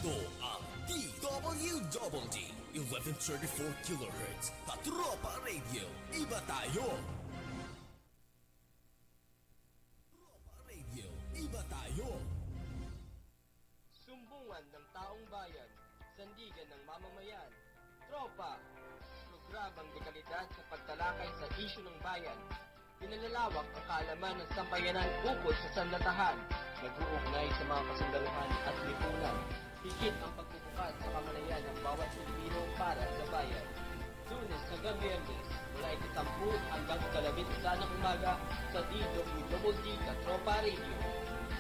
Ito ang DWDD 1134 kHz Katropa Radio. Iba tayo! Katropa Radio, iba tayo! Sumbungan ng taong bayan, sandigan ng mamamayan, tropa, programang dekalidad sa pagtalakay sa isyu ng bayan, pinalalawak ang kaalaman ng sambayanan ukol sa sanlatahan, nag-uugnay sa mga kasundaluhan at lipunan, higit ang pagbubukat sa kamalayan ng bawat Pilipino para sa bayan. Lunes hanggang Biyernes, mula 10 hanggang 11 ng umaga sa DWDD Katropa Radio.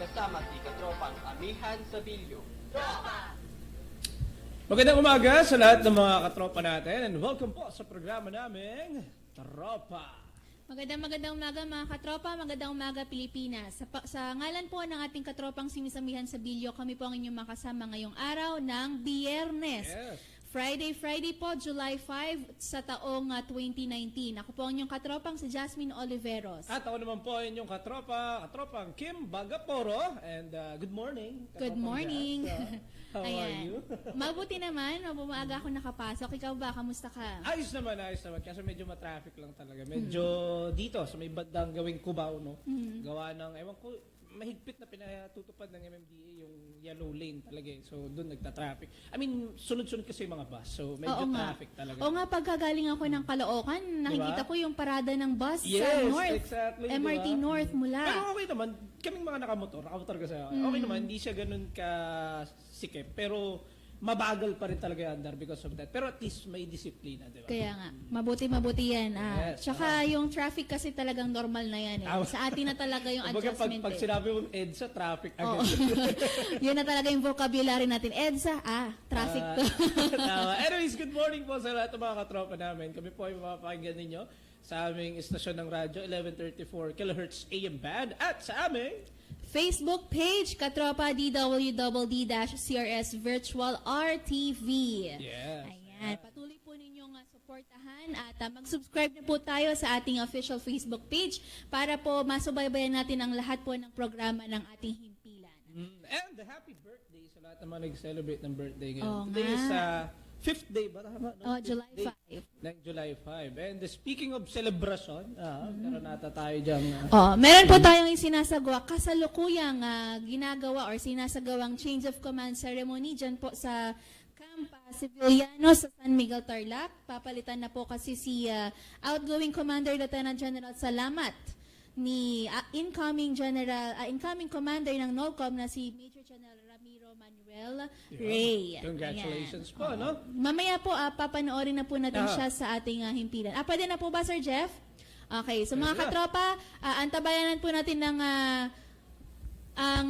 Kasama si Katropang Amihan, Sabillo. Magandang umaga sa lahat ng mga katropa natin and welcome po sa programa naming Tropa. Magandang umaga mga katropa, magandang umaga Pilipinas. Sa ngalan po ng ating katropang Amihan Sabillo, kami po ang inyong makasama ngayong araw ng Biyernes. Yes. Friday po, July 5 sa taong 2019. Ako po ang inyong katropang si Jasmine Oliveros. At ako naman po inyong katropang Kim Bagaporo and good morning. Good morning. How are you? Mabuti naman, maaga ako nakapasok. Ikaw ba, kamusta ka? Ayos naman. Kasi medyo matraffic lang talaga. Medyo dito, sa may bandang gawing Cubao, no? Gawa ng, ewan ko, mahigpit na pinatutupad ng MMDA yung yellow lane talaga eh. So, doon nagta-traffic. I mean, sunod-sunod kasi yung mga bus. So, medyo traffic talaga. Oo nga, pagkagaling ako ng Caloocan, nakikita ko yung parada ng bus yes, sa North. Exactly, MRT diba? North mula. Pero okay naman, kaming mga nakamotor kasi okay naman, hindi siya ganun ka sikip. Pero mabagal pa rin talaga yung andar because of that. Pero at least may disiplina, di ba? Kaya nga, mabuti yan. Yes. Tsaka yung traffic kasi talagang normal na yan eh. Sa atin na talaga yung adjustment pag sinabi mong EDSA, traffic agad. Oo. Yun na talaga yung vocabulary natin. EDSA, traffic to. Anyways, good morning po sa lahat ng mga katropa namin. Kami po ay mapapakinggan ninyo sa aming istasyon ng radyo, 1134 kHz AM band, at sa aming Facebook page, Katropa DWDD-CRS Virtual RTV. Yes. Ayan. Patuloy po ninyong suportahan at mag-subscribe na po tayo sa ating official Facebook page para po masubaybayan natin ang lahat po ng programa ng ating himpilan. And happy birthday sa lahat ng mga nag-celebrate ng birthday ngayon. Oo Today is nga. 5th day ba? Tama, no? July 5. Ng July 5. And speaking of celebration, meron nata tayo dyan. Meron po tayong isinasagawa, kasalukuyang ginagawa or sinasagawang change of command ceremony dyan po sa Camp Civiliano sa San Miguel, Tarlac. Papalitan na po kasi si outgoing Commander Lieutenant General Salamat ni incoming commander ng NOLCOM na si Major General Ramiro Manuel Rey. Congratulations Ayan. po, no? Mamaya po, papanoorin na po natin siya sa ating himpilan. Pwede na po ba, Sir Jeff? Okay, so mga katropa, antabayanan po natin ng ang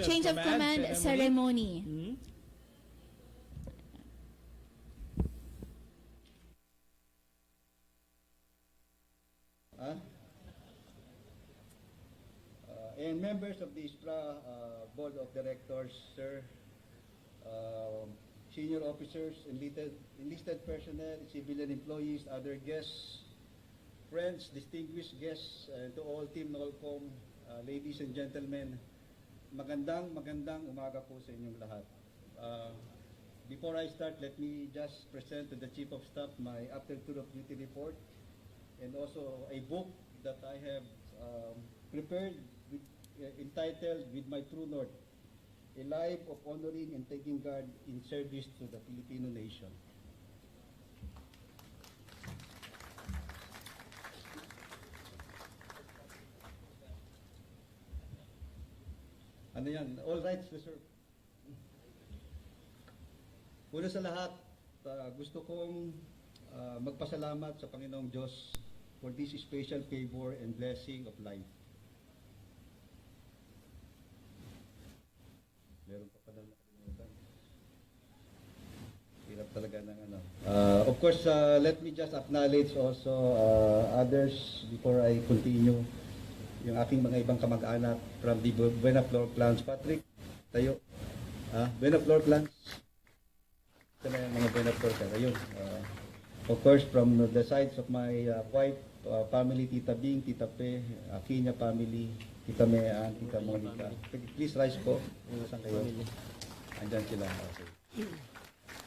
change of command ceremony. And members of the ISPRA Board of Directors, sir, senior officers, enlisted personnel, civilian employees, other guests, friends, distinguished guests, and to all Team NOLCOM, ladies and gentlemen, magandang umaga po sa inyong lahat. Before I start, let me just present to the Chief of Staff my after tour of duty report and also a book that I have prepared entitled With My True North, A Life of Honoring and Taking Guard in Service to the Filipino Nation. Ano yan? All rights reserved. Una sa lahat, gusto kong magpasalamat sa Panginoong Diyos for this special favor and blessing of life. Meron pa pala nakalimutan. Hirap talaga ng ano. Of course, let me just acknowledge also others before I continue. Yung aking mga ibang kamag-anak from the Buena Flor Clans. Patrick, tayo. Buena Flor Clans. Ito na yung mga Buena Flor Clans. Ayun. Of course, from the sides of my wife, family, Tita Bing, Tita Pe, Akinya family, Tita Mea, Tita Monica. Please rise po. Saan kayo? Andyan sila. Okay.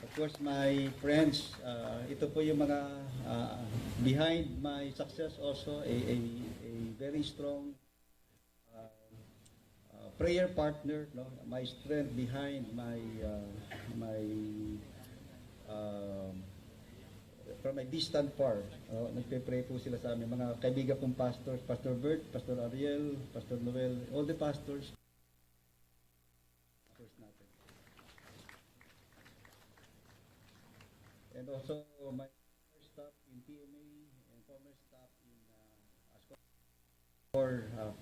Of course, my friends, ito po yung mga behind my success also, a very strong prayer partner, no? My strength behind from a distant far. Nagpe-pray po sila sa amin. Mga kaibigan kong pastors, Pastor Bert, Pastor Ariel, Pastor Noel, all the pastors. Natin. And also my staff in PMA and former staff in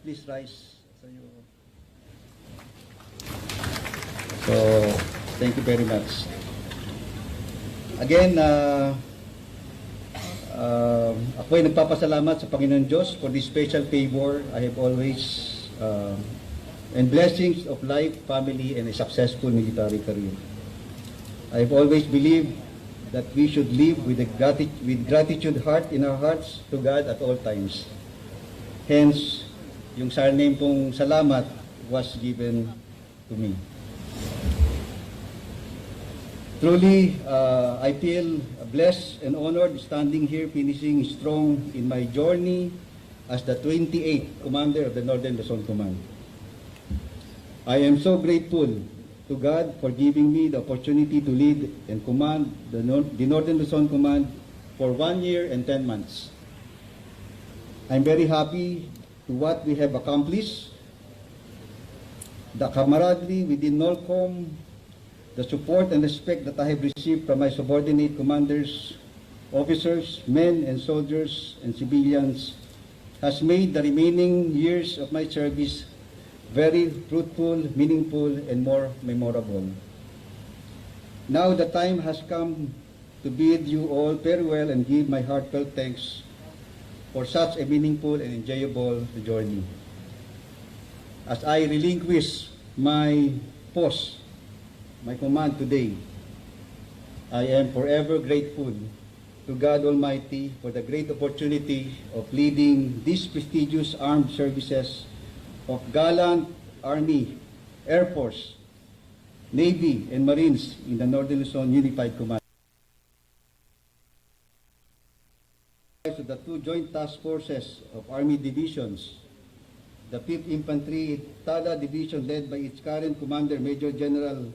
please rise sa iyo. So, thank you very much. Again, ako ay nagpapasalamat sa Panginoon Diyos for this special favor I have always and blessings of life, family, and a successful military career. I have always believed that we should live with gratitude heart in our hearts to God at all times. Hence, yung surname pong salamat was given to me. Truly, I feel blessed and honored standing here, finishing strong in my journey as the 28th Commander of the Northern Luzon Command. I am so grateful to God for giving me the opportunity to lead and command the Northern Luzon Command for 1 year and 10 months. I'm very happy to what we have accomplished, the camaraderie within NOLCOM, the support and respect that I have received from my subordinate commanders, officers, men and soldiers and civilians has made the remaining years of my service very fruitful, meaningful, and more memorable. Now the time has come to bid you all farewell and give my heartfelt thanks for such a meaningful and enjoyable journey. As I relinquish my post, my command today, I am forever grateful to God Almighty for the great opportunity of leading these prestigious armed services of gallant Army, Air Force, Navy, and Marines in the Northern Luzon Unified Command. To the two joint task forces of Army divisions, the 5th Infantry Tada Division led by its current commander, Major General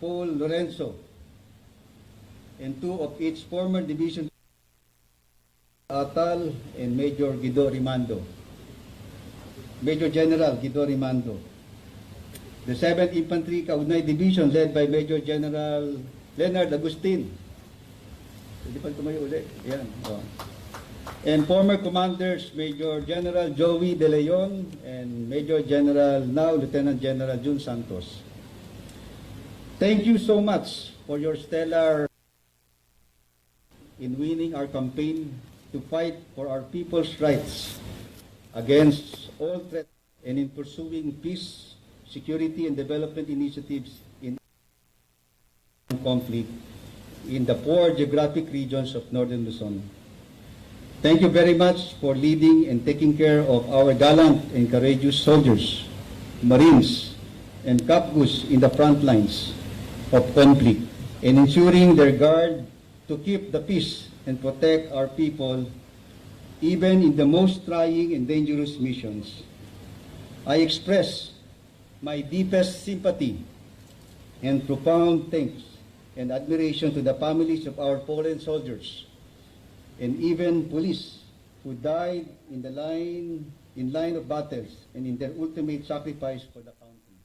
Paul Lorenzo, and two of its former division, Atal and Major General Guido Rimando. The 7th Infantry Kaugnay Division led by Major General Leonard Agustin. Hindi pa tumayo ulit. Yan. Oh. And former commanders Major General Joey De Leon and Major General, now Lieutenant General Jun Santos. Thank you so much for your stellar in winning our campaign to fight for our people's rights against all threats and in pursuing peace, security, and development initiatives in conflict in the 4 geographic regions of Northern Luzon. Thank you very much for leading and taking care of our gallant and courageous soldiers, Marines, and Kapgus in the front lines of conflict and ensuring their guard to keep the peace and protect our people even in the most trying and dangerous missions. I express my deepest sympathy and profound thanks and admiration to the families of our fallen soldiers and even police who died in line of battles and in their ultimate sacrifice for the country.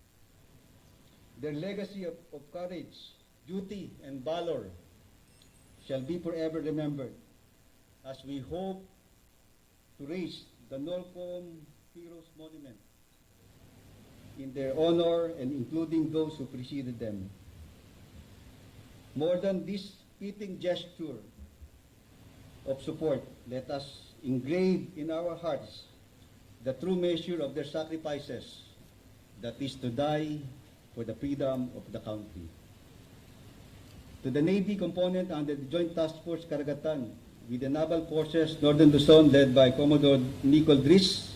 Their legacy of courage, duty, and valor shall be forever remembered as we hope to raise the NOLCOM Heroes Monument in their honor and including those who preceded them. More than this fitting gesture of support, let us engrave in our hearts the true measure of their sacrifices, that is to die for the freedom of the country. To the Navy component under the Joint Task Force Karagatan, with the Naval Forces Northern Luzon led by Commodore Nicol Dris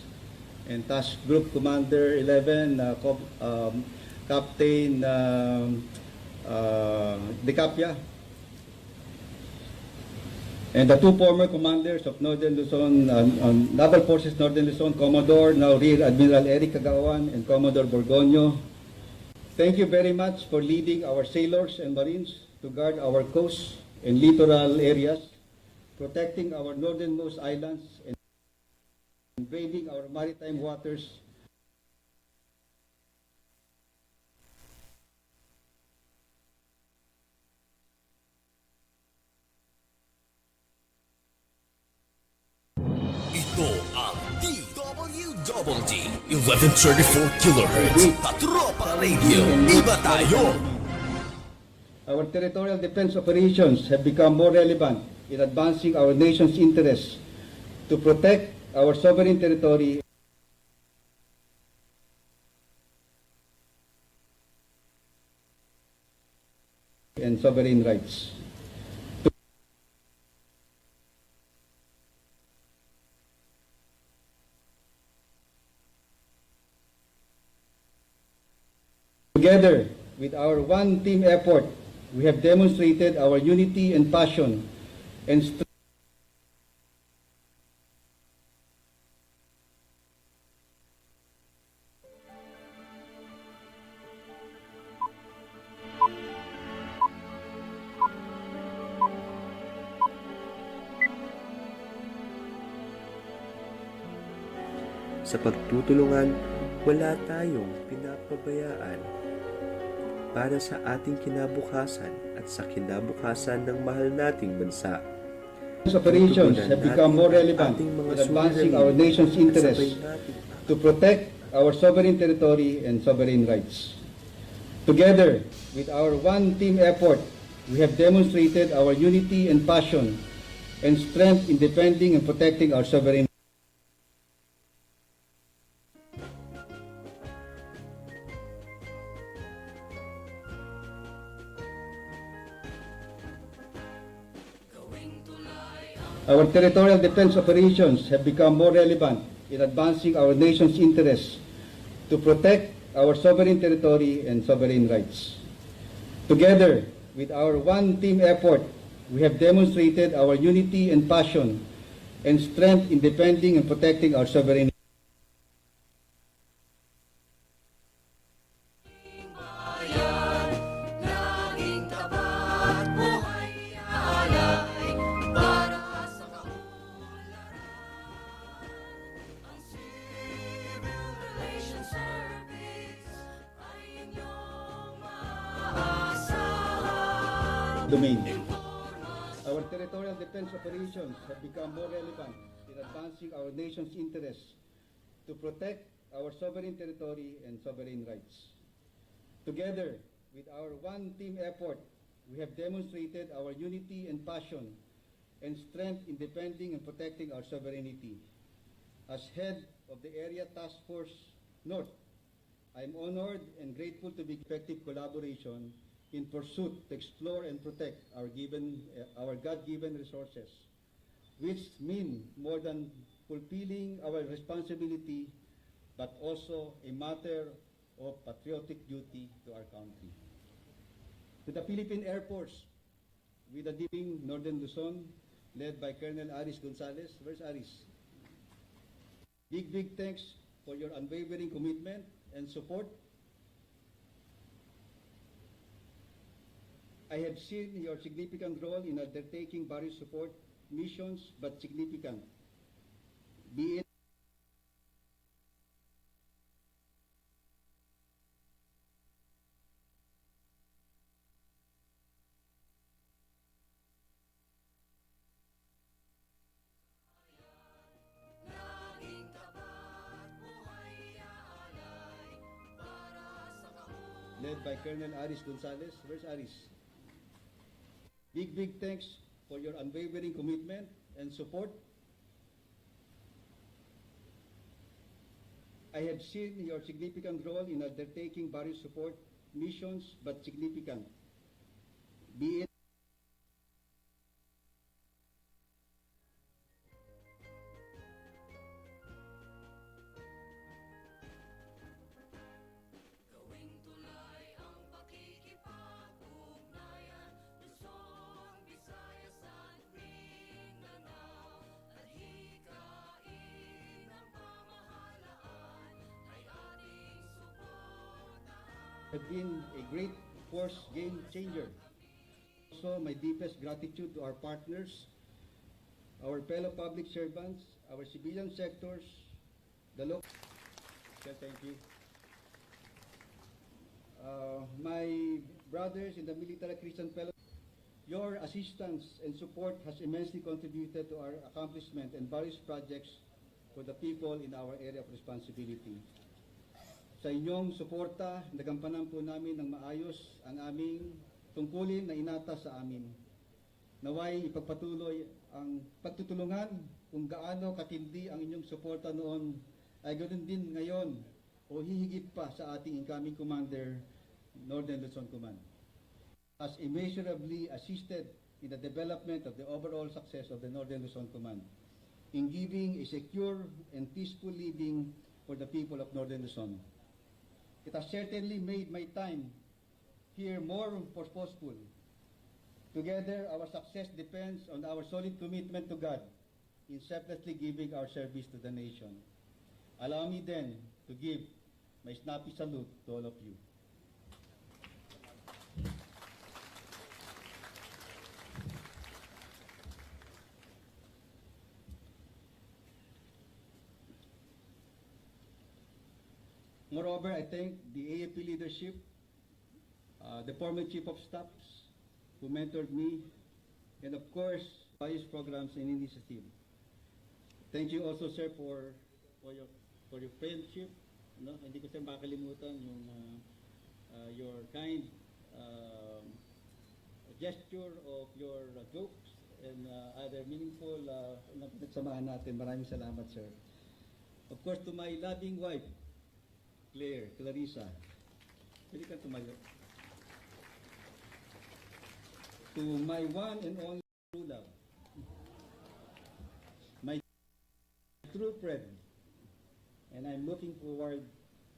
and Task Group Commander 11, Captain Decapia, and the two former commanders of Northern Luzon, Naval Forces Northern Luzon, Commodore, now Rear Admiral Eric Cagawan, and Commodore Borgonio. Thank you very much for leading our sailors and Marines to guard our coast and littoral areas, protecting our northernmost islands, and invading our maritime waters. Ito ang DWWD 1134 kHz Katropa Radio. Iba tayo! Our territorial defense operations have become more relevant in advancing our nation's interests to protect our sovereign territory and sovereign rights. Together, with our one team effort, we have demonstrated our unity and passion and strength. Sa pagtutulungan, wala tayong pinapabayaan para sa ating kinabukasan at sa kinabukasan ng mahal nating bansa. Operations have become more relevant in advancing our nation's interests to protect our sovereign territory and sovereign rights. Together, with our one team effort, we have demonstrated our unity and passion and strength in defending and protecting our sovereign. Our territorial defense operations have become more relevant in advancing our nation's interests to protect our sovereign territory and sovereign rights. Together, with our one team effort, we have demonstrated our unity and passion and strength in defending and protecting our sovereign. Domain. Our territorial defense operations have become more relevant in advancing our nation's interests to protect our sovereign territory and sovereign rights. Together, with our one team effort, we have demonstrated our unity and passion and strength in defending and protecting our sovereignty. As head of the Area Task Force North, I am honored and grateful to be effective collaboration in pursuit to explore and protect our God-given resources, which mean more than fulfilling our responsibility, but also a matter of patriotic duty to our country. To the Philippine Air Force, with the DB Northern Luzon, led by Colonel Aris Gonzalez. Where's Aris? Big thanks for your unwavering commitment and support. I have seen your significant role in undertaking various support missions, but significant, be it led by Colonel Aris Gonzalez. Where's Aris? Big thanks for your unwavering commitment and support. I have seen your significant role in undertaking various support missions, but significant, be it have been a great force game changer. Also, my deepest gratitude to our partners, our fellow public servants, our civilian sectors, the local. Thank you. My brothers in the military Christian fellow, your assistance and support has immensely contributed to our accomplishment and various projects for the people in our area of responsibility. Sa inyong suporta, nagampanan po namin ng maayos ang aming tungkulin na inata sa amin. Naway ipagpatuloy ang pagtutulungan kung gaano katindi ang inyong suporta noon ay ganoon din ngayon o hihigit pa sa ating incoming commander, Northern Luzon Command. Has immeasurably assisted in the development of the overall success of the Northern Luzon Command in giving a secure and peaceful living for the people of Northern Luzon. It has certainly made my time here more purposeful. Together, our success depends on our solid commitment to God in selflessly giving our service to the nation. Allow me then to give my snappy salute to all of you. Moreover, I thank the AFP leadership, the former Chief of Staffs who mentored me, and of course, various programs and initiatives. Thank you also, sir, for your friendship. No, hindi ko sir makakalimutan yung your kind gesture of your jokes and other meaningful na pinagsamahan natin. Maraming salamat, sir. Of course, to my loving wife, Clarissa. Pwede ka tumayo. To my one and only true love, my true friend, and I'm looking forward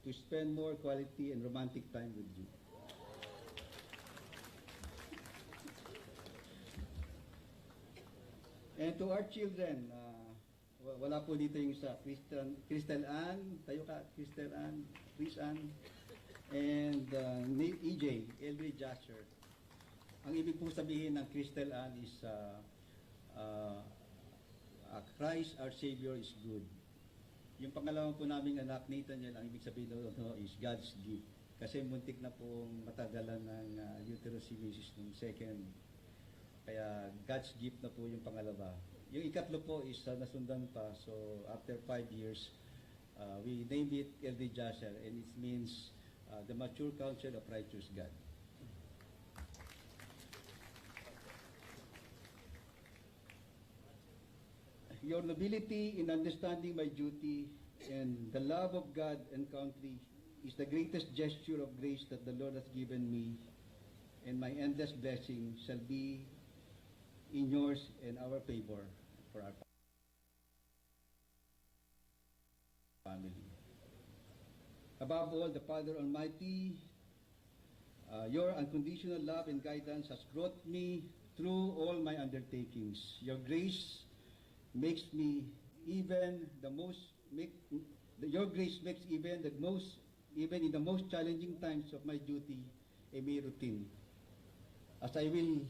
to spend more quality and romantic time with you. And to our children, wala po dito yung isa, Crystal Ann, tayo ka, Crystal Ann, Chris Ann, and EJ, Eldridge Jasher. Ang ibig pong sabihin ng Crystal Ann is Christ our Savior is good. Yung pangalawang po naming anak, Nathaniel, ang ibig sabihin is God's gift. Kasi muntik na pong matagalan ng uterus si Mrs. nung second. Kaya God's gift na po yung pangalawa. Yung ikatlo po is nasundan pa. So after 5 years, we named it Eldridge Jasher, and it means the mature counsel of righteous God. Your nobility in understanding my duty and the love of God and country is the greatest gesture of grace that the Lord has given me, and my endless blessing shall be in yours and our favor for our family. Above all, the Father Almighty, your unconditional love and guidance has brought me through all my undertakings. Your grace makes me even the most your grace makes even in the most challenging times of my duty a mere routine, as I will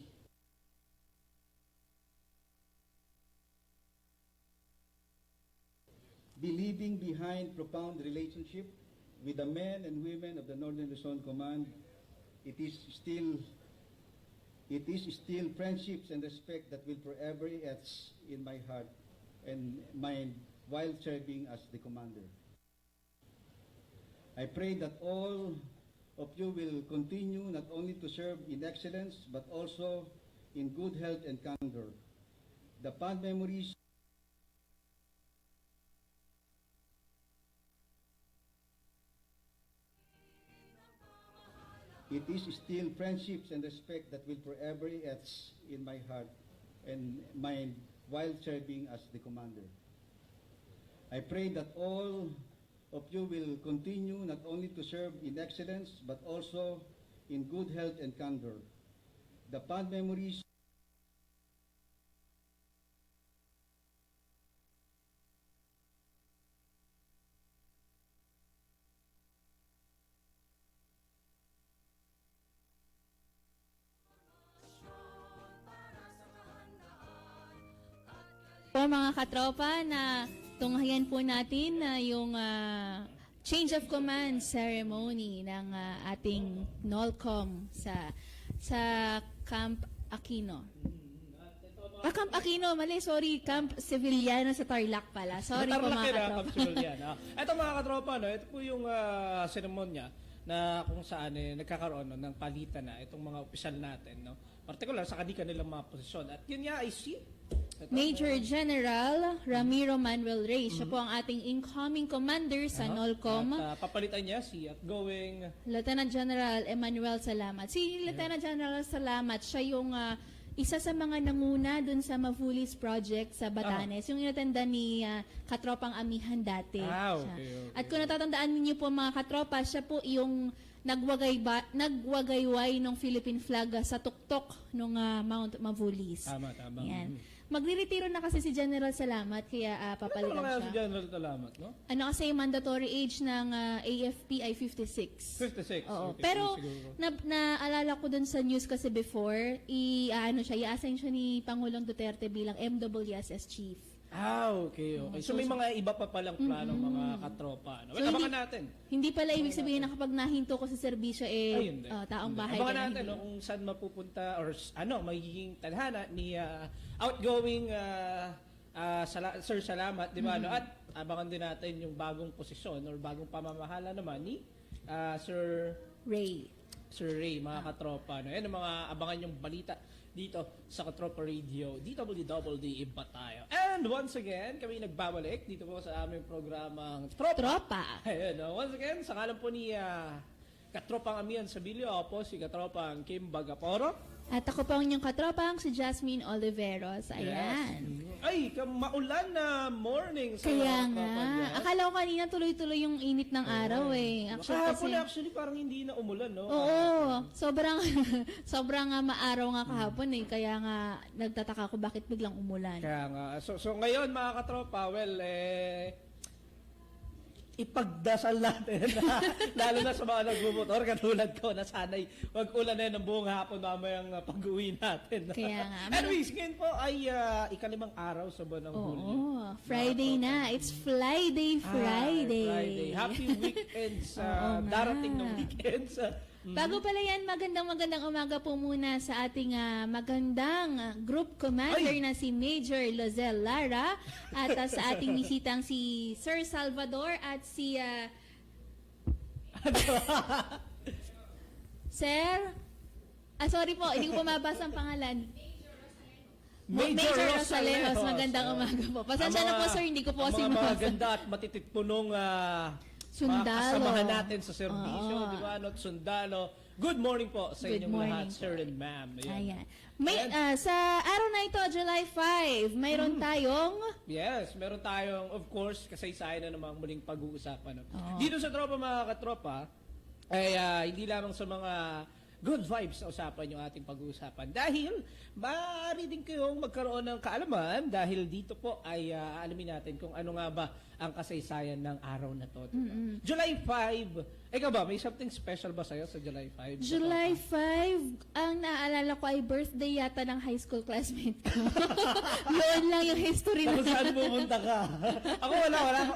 be leaving behind profound relationship with the men and women of the Northern Luzon Command. It is still friendships and respect that will forever etch in my heart and mind while serving as the commander. I pray that all of you will continue not only to serve in excellence but also in good health and candor. The fond memories it is still friendships and respect that will forever etch in my heart and mind while serving as the commander. I pray that all of you will continue not only to serve in excellence but also in good health and candor. The fond memories mga katropa na tunghayan po natin na yung change of command ceremony ng ating NOLCOM sa Camp Aquino. Camp Aquino, mali, sorry, Camp Civiliano sa Tarlac pala. Sorry po mga katropa. Camp Civiliano. Ito mga katropa, no, ito po yung seremonya na kung saan nagkakaroon ng palitan na itong mga opisyal natin, no? Particular sa kanilang mga posisyon. At yun nga ay si Major General Ramiro Manuel Reyes. Siya po ang ating incoming commander sa NOLCOM. At papalitan niya si outgoing Lieutenant General Emmanuel Salamat. Si Lieutenant General Salamat, siya yung isa sa mga nanguna dun sa Mavulis Project sa Batanes. Yung inatenda ni Katropang Amihan dati. Okay. At kung natatandaan niyo po mga katropa, siya po yung nagwagayway ng Philippine flag sa tuktok ng Mount Mavulis. Tama. Yan. Magre-retiro na kasi si General Salamat, kaya papalitan Ano kaya si siya. General Salamat, no? Ano kasi mandatory age ng AFP ay 56. 56. Oo. Okay, Pero siguro. naalala ko dun sa news kasi before, i-assign siya ni Pangulong Duterte bilang MWSS chief. Okay. So may mga iba pa palang plano mga katropa. No? So, Abangan natin. Hindi pala ibig sabihin na kapag nahinto ko sa serbisyo, Ayun, taong bahay. Abangan ka na, natin hindi. no, kung saan mapupunta or magiging tadhana ni outgoing Sir Salamat, di ba? No? At abangan din natin yung bagong posisyon or bagong pamamahala naman ni Sir Ray, mga katropa. No? Yan ang mga abangan yung balita dito sa Katropa Radio, DWD Iba Tayo. And once again, kami nagbabalik dito po sa aming programang Tropa. Ayun, no? Once again, sa ngalan po ni Katropang Amihan Sabillo, ako po si Katropang Kim Bagaporo. At ako po ang inyong katropang si Jasmine Oliveros. Ayan. Yes. Ay, maulan na morning sa Kaya mga nga. kapatid. Akala ko kanina tuloy-tuloy yung init ng araw eh. Actually, parang hindi na umulan, no? Oo. Sobrang maaraw nga kahapon eh. Kaya nga nagtataka ako bakit biglang umulan. Kaya nga. So ngayon, mga katropa, ipagdasal natin lalo na sa mga nagbumotor katulad ko na sana'y wag-ulan na ng buong hapon mamayang pag-uwi natin. Kaya nga. Anyways, ngayon po ay ikalimang araw sa buwan ng Hulyo. Friday na. It's Friday. Friday. Happy weekends. Darating ng weekends. Bago pala yan, magandang umaga po muna sa ating magandang group commander na si Major Lozel Lara at sa ating bisitang si Sir Salvador at si Sir sorry po, hindi ko mabasa ang pangalan. Major Rosalejos, magandang umaga po. Pasensya na po sir, hindi ko po kasi mga mabasa. maganda at matitippunong Sundalo. mga kasamahan natin sa serbisyo, di ba? At sundalo. Good morning po sa Good inyong morning lahat, sir and ma'am. Ayan. Sa araw na ito, July 5, mayroon tayong Yes, meron tayong, of course, kasaysayan na namang muling pag-uusapan. No? Dito sa tropa, mga katropa, ay hindi lamang sa mga good vibes na usapan yung ating pag-uusapan. Dahil, maaari din kayong magkaroon ng kaalaman dahil dito po ay alamin natin kung ano nga ba ang kasaysayan ng araw na to. July 5, ikaw ba, may something special ba sa'yo sa July 5? July 5, ang naaalala ko ay birthday yata ng high school classmate ko. Yun lang yung history na. Tapos saan pupunta ka? Ako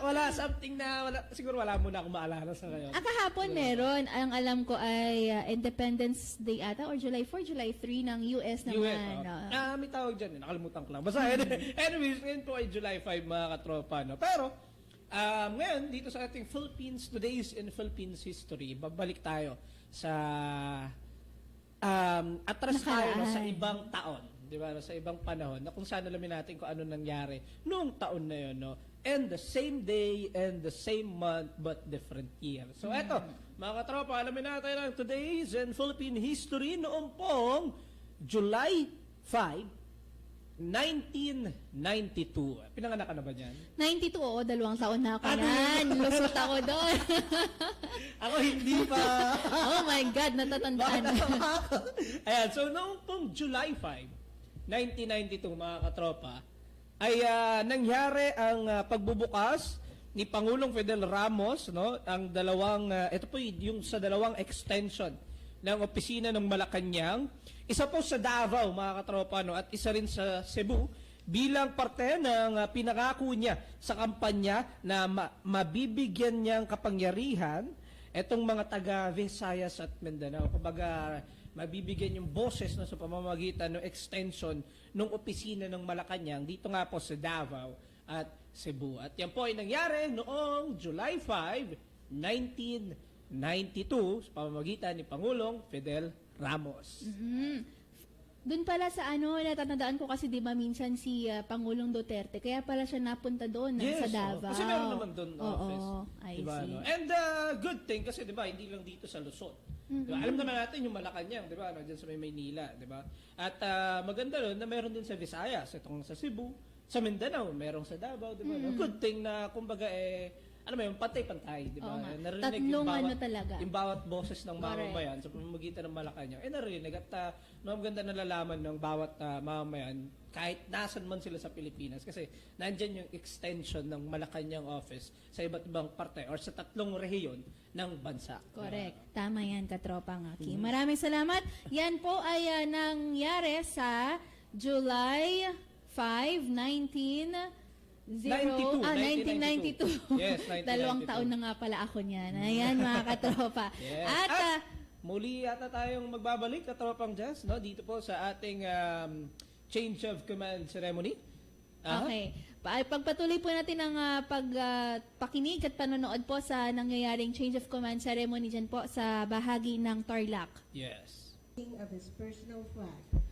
wala something na, siguro wala muna akong maalala sa ngayon. Kahapon meron. Ang alam ko ay Independence Day ata or July 4, July 3 ng US naman. May tawag dyan. Nakalimutan ko lang. Basta, anyways, ngayon po ay July 5, mga katropa. No? Pero, ngayon, dito sa ating Philippines, Today's in Philippines History, babalik tayo sa atras tayo no, sa ibang taon. Di ba? Sa ibang panahon na kung saan alamin natin kung ano nangyari noong taon na yun. No? And the same day and the same month but different year. So eto, mga katropa, alamin natin ang Today's in Philippine History noong pong July 5, 1992. Pinanganak ka na ba dyan? 92, oo, 2 taon na ako yan. Lusot ako doon. Ako hindi pa. Oh my God, natatandaan. Ayan, so noong pong July 5, 1992, mga katropa, ay nangyari ang pagbubukas ni Pangulong Fidel Ramos, no, ang dalawang, ito po yung sa dalawang extension ng opisina ng Malacanang. Isa po sa Davao, mga katropa, no, at isa rin sa Cebu. bilang parte ng pinangako niya sa kampanya na mabibigyan niyang kapangyarihan etong mga taga Visayas at Mindanao. Kumbaga, mabibigyan yung boses na sa pamamagitan ng extension ng opisina ng Malacanang dito nga po sa Davao at Cebu. At yan po ay nangyari noong July 5, 1992 sa pamamagitan ni Pangulong Fidel Ramos. Doon pala sa natatandaan ko kasi 'di ba minsan si Pangulong Duterte kaya pala siya napunta doon sa Davao. Kasi meron naman doon office. I Diba, see. no? And good thing kasi 'di ba hindi lang dito sa Luzon. Diba? Alam naman natin yung Malacanang, 'di ba? Diyan sa may Maynila, 'di ba? At maganda doon na meron din sa Visayas, itong sa Cebu, sa Mindanao, meron sa Davao, 'di ba? No? Good thing na kumbaga alam mo yung pantay-pantay, di ba? Oo nga. Narinig Tatlong talaga. yung bawat boses ng mamamayan sa pamamagitan ng Malacanang. Narinig at maganda na nalalaman ng bawat mamamayan kahit nasan man sila sa Pilipinas kasi nandyan yung extension ng Malacanang office sa iba't ibang parte or sa tatlong rehiyon ng bansa. Correct. Tama yan, Katropang Aki. Maraming salamat. Yan po ay nangyari sa July 5, 1992. Yes, 1992. Dalawang taon na nga pala ako niyan. Ayan, mga katropa. Yes. At muli yata tayong magbabalik, Katropang Jazz, no? Dito po sa ating change of command ceremony. okay. Pagpatuloy po natin ang pagpakinig at panonood po sa nangyayaring change of command ceremony dyan po sa bahagi ng Tarlac. Yes. Of his personal flag.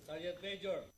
Sergeant Major.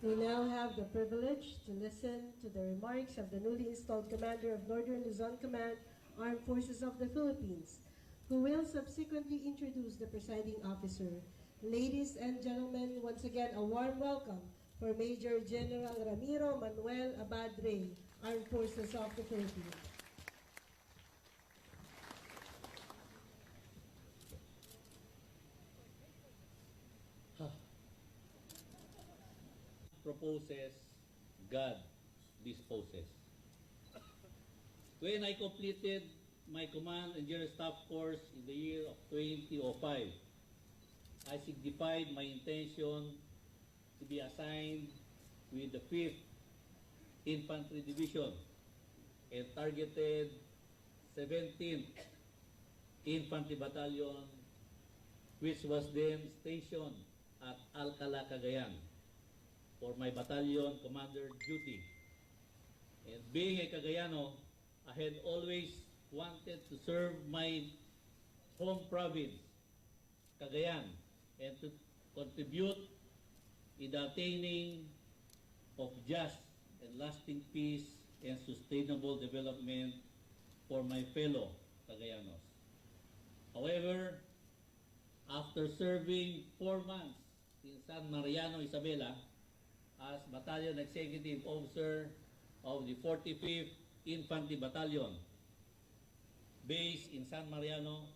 We now have the privilege to listen to the remarks of the newly installed Commander of Northern Luzon Command, Armed Forces of the Philippines, who will subsequently introduce the presiding officer. Ladies and gentlemen, once again, a warm welcome for Major General Ramiro Manuel Abadre, Armed Forces of the Philippines. Proposes, God disposes. When I completed my command and general staff course in the year of 2005, I signified my intention to be assigned with the 5th Infantry Division and targeted 17th Infantry Battalion, which was then stationed at Alcala, Cagayan, for my battalion commander duty. And being a Cagayano, I had always wanted to serve my home province, Cagayan, and to contribute in the attaining of just and lasting peace and sustainable development for my fellow Cagayanos. However, after serving 4 months in San Mariano, Isabela, as Battalion Executive Officer of the 45th Infantry Battalion based in San Mariano,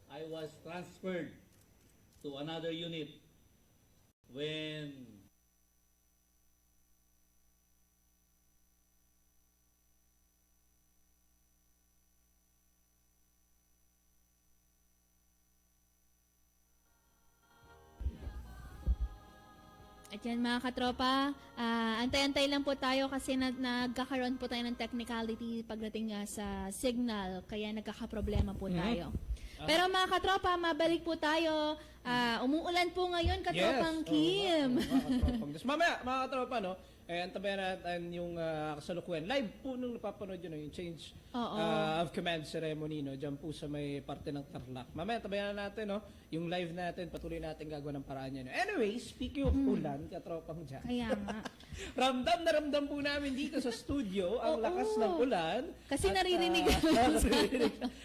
I was transferred to another unit when At yan mga katropa, antay-antay lang po tayo kasi nagkakaroon po tayo ng technicality pagdating nga sa signal, kaya nagkakaproblema po tayo. Pero mga katropa, mabalik po tayo. Umuulan po ngayon, Katropang Kim. Katropang. Mamaya, mga katropa, no? Antabayan natin yung kasalukuyan. Live po nung napapanood yun, yung change of command ceremony, no? Diyan po sa may parte ng Tarlac. Mamaya, antabayan natin, no? Yung live natin, patuloy natin gagawa ng paraan yan. No? Anyway, speaking of ulan, Katropang dyan. Kaya nga. ramdam na ramdam po namin dito sa studio ang lakas ng ulan. Kasi naririnig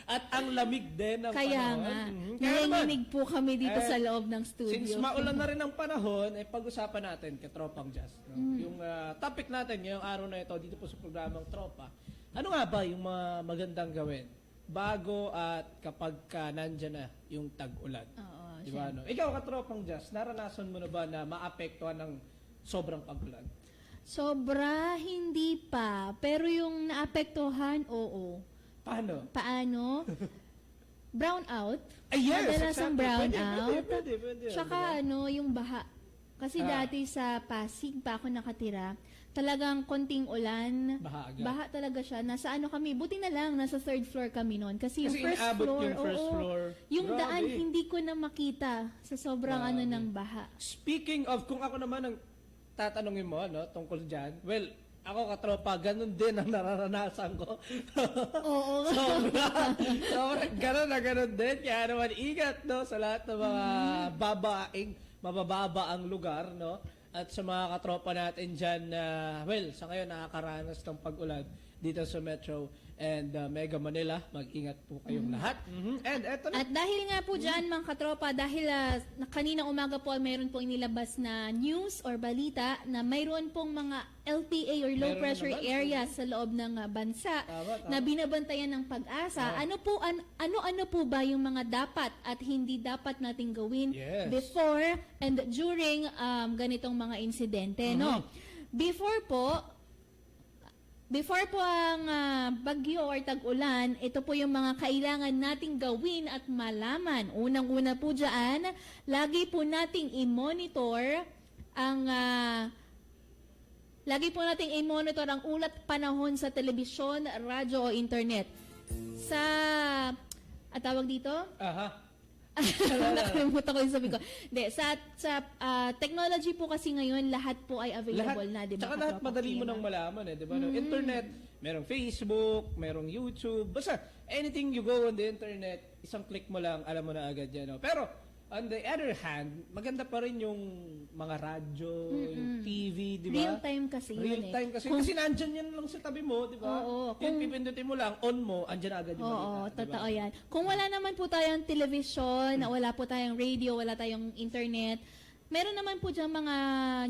at ang lamig din ng Kaya panahon. nga. Kaya naman, Narinig po kami dito sa loob ng studio. since maulan na rin ang panahon, pag-usapan natin Katropang Jazz. No? Yung topic natin ngayong araw na ito dito po sa programang Tropa. Ano nga ba yung mga magandang gawin bago at kapag nandyan na yung tag-ulan? Oo, Di ba, no? Ikaw, Katropang Jazz, naranasan mo na ba na maapektuhan ng sobrang pag-ulan? Sobra, hindi pa. Pero yung naapektuhan, oo. Paano? Paano? Brown out. Ay, yes, Madalas ang exactly. brown Pwede, out. pwede. Tsaka yung baha. Kasi dati sa Pasig pa ako nakatira, talagang konting ulan. Baha agad. Baha talaga siya. Nasa kami, buti na lang, nasa third floor kami noon. Kasi yung first inaabot floor, yung first floor. Yung Grabe. daan, hindi ko na makita sa sobrang ng baha. Speaking of, kung ako naman ang tatanungin mo, no, tungkol dyan, well, ako Katropa, ganun din ang nararanasan ko. Oo. Sobrang ganun din. Kaya naman ingat, no, sa lahat ng mga mabababa ang lugar, no? At sa mga katropa natin dyan na, well, sa ngayon nakakaranas ng pag-ulan dito sa Metro and Mega Manila. Mag-ingat po kayong lahat. And eto na. At dahil nga po dyan, mga katropa, dahil kaninang umaga po mayroon pong inilabas na news or balita na mayroon pong mga LPA or low Meron pressure naman. areas sa loob ng bansa Tama. na binabantayan ng pag-asa. Ano po ba yung mga dapat at hindi dapat nating gawin Yes. before and during ganitong mga insidente, no? Before po ang bagyo or tag-ulan, ito po yung mga kailangan nating gawin at malaman. Unang-una po dyan, lagi po nating i-monitor ang ulat panahon sa telebisyon, radyo o internet. Tawag dito? Aha. Nakalimutan ko yung sabi ko. Hindi, sa technology po kasi ngayon, lahat po ay available na, di ba? Tsaka lahat madali mo nang malaman, di ba? No? Internet, merong Facebook, merong YouTube, basta anything you go on the internet, isang click mo lang, alam mo na agad yan. No? Pero, on the other hand, maganda pa rin yung mga radyo, yung TV, di ba? Real time kasi Real time kasi. Kasi nandyan yan lang sa tabi mo, di ba? Oo. Yung pipindutin mo lang, on mo, andyan agad yung Oo, balita. di ba? totoo yan. Kung wala naman po tayong television, wala po tayong radio, wala tayong internet, meron naman po dyan mga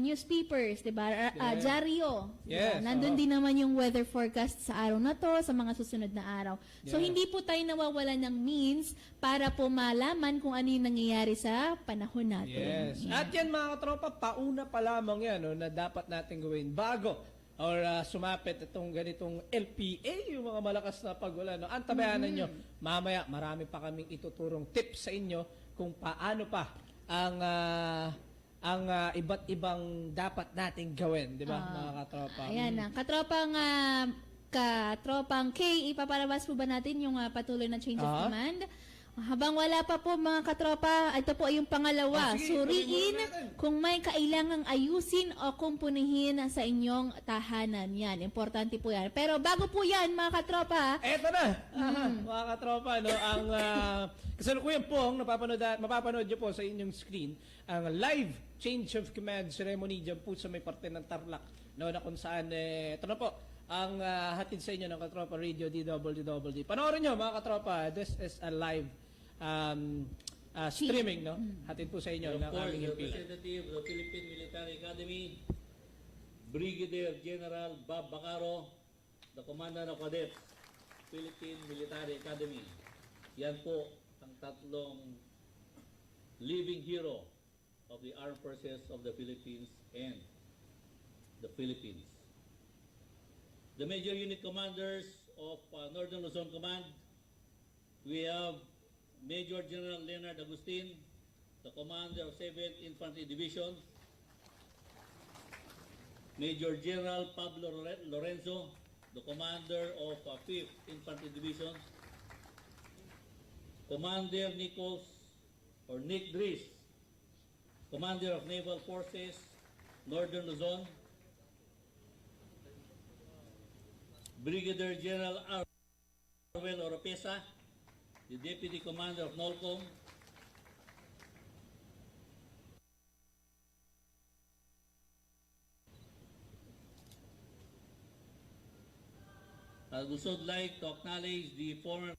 newspapers, di ba? Dyaryo. Yes, Nandun din naman yung weather forecast sa araw na to, sa mga susunod na araw. So, Yeah. hindi po tayo nawawalan ng means para po malaman kung ano yung nangyayari sa panahon natin. Yes. At yan mga katropa, pauna pa lamang yan no, na dapat natin gawin bago or sumapit itong ganitong LPA, yung mga malakas na pag-ulan. No? Antabayanan nyo, mamaya marami pa kaming ituturong tips sa inyo kung paano pa ang iba't ibang dapat nating gawin, di ba, mga katropa? Ayan na. Katropang K, ipapalabas po ba natin yung patuloy na change of command? Habang wala pa po mga katropa, ito po ay yung pangalawa. Sige, Suriin tuloy muna natin. kung may kailangang ayusin o kumpunihin sa inyong tahanan. Yan, importante po yan. Pero bago po yan mga katropa, Eto na, mga katropa, no, ang kasalukuyan po, mapapanood nyo po sa inyong screen, ang live change of command ceremony dyan po sa may parte ng Tarlac, no, na kung saan, ito na po, ang hatid sa inyo ng Katropa Radio DWDWD. Panoorin nyo mga katropa, this is a live streaming, no? Hatid po sa inyo And ng of course, aming the impila. representative of the Philippine Military Academy, Brigadier General Bob Bacaro, the Commandant of Cadets, Philippine Military Academy. Yan po ang tatlong living hero of the Armed Forces of the Philippines and the Philippines. The Major Unit Commanders of Northern Luzon Command, we have Major General Leonard Agustin, the Commander of 7th Infantry Division, Major General Pablo Lorenzo, the commander of 5th Infantry Division, Commander Nick Dries, Commander of Naval Forces, Northern Luzon, Brigadier General Arwel Oropesa, the Deputy Commander of NOLCOM, I would also like to acknowledge the former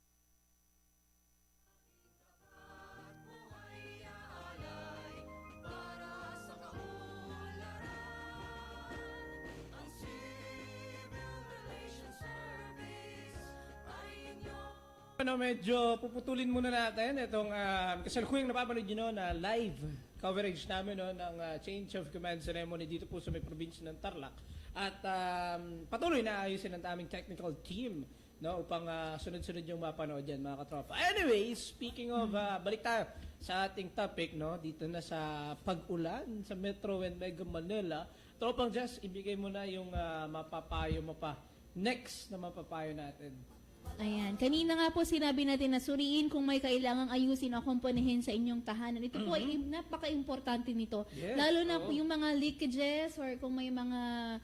medyo puputulin muna natin itong kasalukuyang napapanood nyo na live coverage namin ng change of command ceremony dito po sa may probinsya ng Tarlac. At patuloy na ayusin ng aming technical team upang sunod-sunod yung mapanood yan, mga katropa. Anyway, speaking of, balik tayo sa ating topic, dito na sa pag-ulan sa Metro and Mega Manila. Tropang Jazz, ibigay mo na yung mapapayo mo pa. Next na mapapayo natin. Ayan. Kanina nga po sinabi natin na suriin kung may kailangang ayusin o komponehin sa inyong tahanan. Ito po ay napaka-importante nito. Yes, Lalo na po yung mga leakages or kung may mga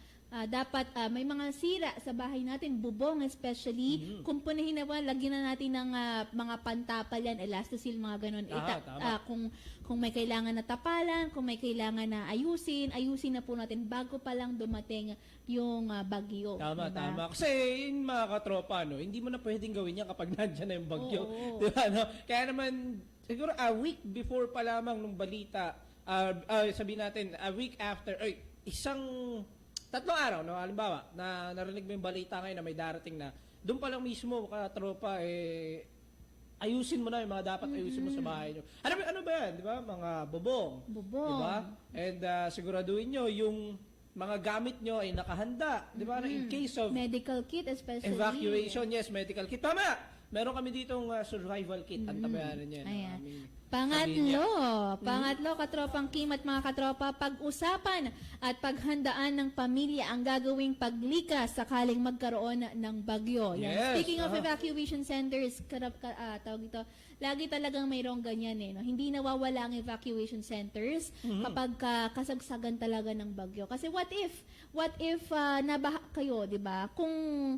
may mga sira sa bahay natin, bubong especially, komponehin na ba, lagyan na natin ng mga pantapal yan, elastosil, mga ganun. Kung may kailangan na tapalan, kung may kailangan na ayusin na po natin bago pa lang dumating yung bagyo. Tama, diba? tama. Kasi yung mga katropa, hindi mo na pwedeng gawin yan kapag nandyan na yung bagyo. Oo. Diba, Kaya naman, siguro a week before pa lamang nung balita, sabihin natin, a week after, isang 3 araw, halimbawa, na narinig mo yung balita ngayon na may darating na, doon pa lang mismo, katropa, ayusin mo na yung mga dapat ayusin mo sa bahay nyo. Ano ba yan, di ba? Mga bubong. Bubong. Di ba? And siguraduhin nyo, yung mga gamit nyo ay nakahanda. Di ba? In case of medical kit especially. evacuation, yes, medical kit. Tama! Meron kami ditong survival kit. Ang tabayaran niya. Ayan. Pangatlo, katropang Kim at mga katropa, pag-usapan at paghandaan ng pamilya ang gagawing paglikas sakaling magkaroon ng bagyo. Yan. Yes, Speaking of evacuation centers, tawag ito, lagi talagang mayroong ganyan Hindi nawawala ang evacuation centers kapag kasagsagan talaga ng bagyo. Kasi what if nabaha kayo, 'di ba? Kung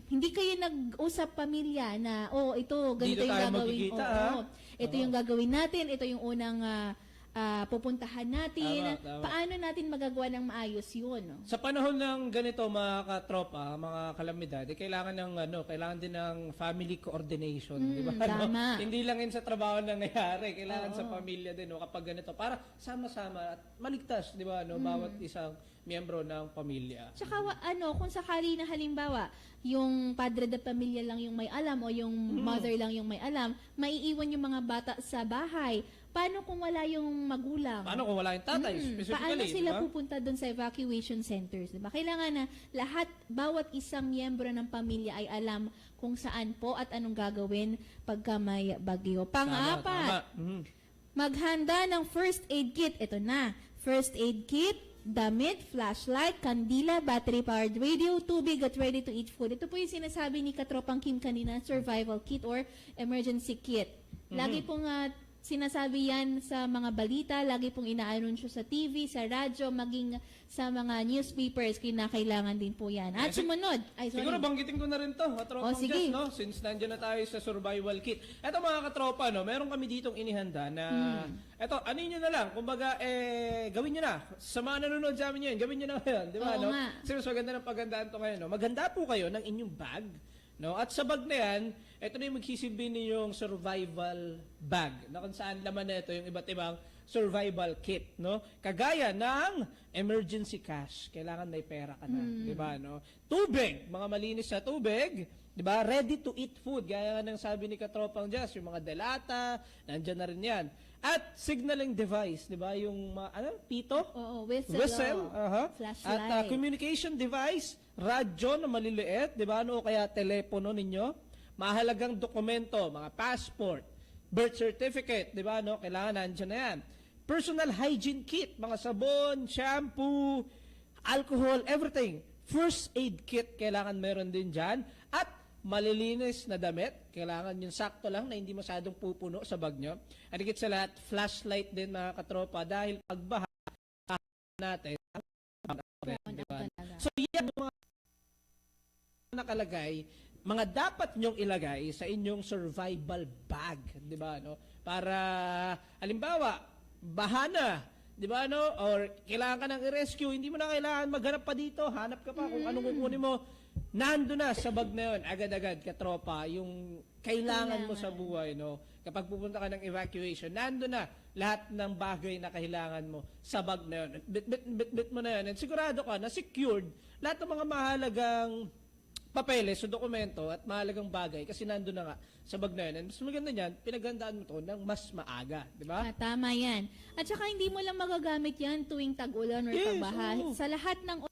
hindi kayo nag-usap pamilya na, ito, ganito yung gagawin. Ito yung gagawin natin, ito yung unang pupuntahan natin. Tama. Paano natin magagawa ng maayos yun? Sa panahon ng ganito, mga katropa, mga kalamidad, kailangan din ng family coordination, di ba? Tama. Hindi lang yun sa trabaho nangyayari, kailangan sa pamilya din, kapag ganito, para sama-sama at maligtas, di ba, bawat isang miyembro ng pamilya. Tsaka kung sakali na halimbawa, yung padre de pamilya lang yung may alam o yung mother lang yung may alam, maiiwan yung mga bata sa bahay. Paano kung wala yung magulang? Paano kung wala yung tatay, specifically? Paano sila diba? pupunta doon sa evacuation centers? Diba? Kailangan na bawat isang miyembro ng pamilya ay alam kung saan po at anong gagawin pagka may bagyo. Pang-apat, maghanda ng first aid kit. Ito na, first aid kit, damit, flashlight, kandila, battery-powered radio, tubig at ready-to-eat food. Ito po yung sinasabi ni Katropang Kim kanina, survival kit or emergency kit. Lagi pong sinasabi yan sa mga balita, lagi pong inaanunsyo sa TV, sa radyo, maging sa mga newspapers, kinakailangan din po yan. At sumunod. Siguro banggitin ko na rin to, katropang sige. Jazz, since nandiyan na tayo sa survival kit. Eto mga katropa, meron kami ditong inihanda na, eto, nyo na lang, kumbaga, gawin nyo na. Sa mga nanonood sa amin yun, gawin nyo na ngayon, di ba? Oo nga. Kasi mas maganda ng paghandaan to ngayon. Maghanda po kayo ng inyong bag, at sa bag na yan, ito na yung magsisilbi ninyong survival bag, kung saan laman na ito yung iba't ibang survival kit, Kagaya ng emergency cash, kailangan may pera ka na, di ba, Tubig, mga malinis na tubig, di ba? Ready to eat food, gaya ng sabi ni Katropang Jazz, yung mga delata, nandiyan na rin yan. At signaling device, di ba? Yung, pito? Oo, whistle. Flashlight. At communication device, radyo na maliliit, di ba? O kaya telepono ninyo. Mahalagang dokumento, mga passport, birth certificate, di ba? Kailangan nandiyan na yan. Personal hygiene kit, mga sabon, shampoo, alcohol, everything. First aid kit, kailangan meron din dyan. At malilinis na damit, kailangan yung sakto lang na hindi masyadong pupuno sa bag nyo. At higit sa lahat, flashlight din mga katropa dahil pagbaha natin, diba? So yan yung mga nakalagay, mga dapat nyong ilagay sa inyong survival bag, di ba, no? Para, halimbawa, bahana, di ba, no? Or kailangan ka nang i-rescue, hindi mo na kailangan maghanap pa dito, hanap ka pa kung anong kukunin mo. Nando na sa bag na yun, agad-agad, katropa, yung kailangan mo sa buhay, no? Kapag pupunta ka ng evacuation, nando na lahat ng bagay na kailangan mo sa bag na yun. Bit mo na yun. And sigurado ka na secured lahat ng mga mahalagang papeles o dokumento at mahalagang bagay kasi nando na nga sa bag na yun. And mas maganda niyan, pinagandaan mo to ng mas maaga, di ba? Tama yan. At saka hindi mo lang magagamit yan tuwing tag-ulan or pagbaha. oo. Sa lahat ng